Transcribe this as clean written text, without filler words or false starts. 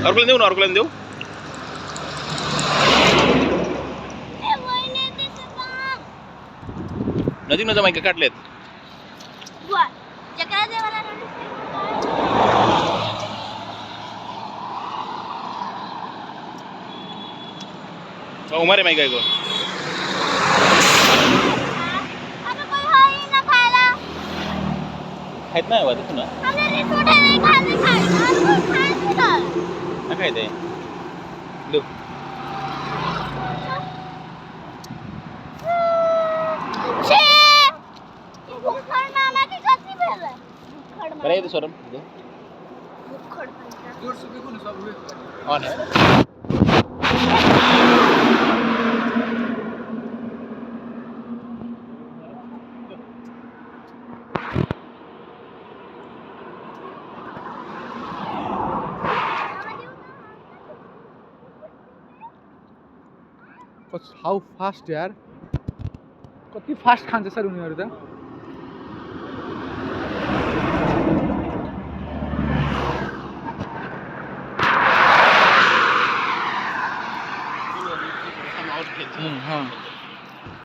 अर्कुलन देऊ ना, अर्कुलन देऊ. नजीक नजर माहिती काढलेत. उमारे माहिती काय गो खायत नाही वाटत ना. काय ते दो बरं येते स्वरम ऑन आहे. हाउ फास्ट यार, कति फास्ट खान्छ सर उनीहरू त. हाँ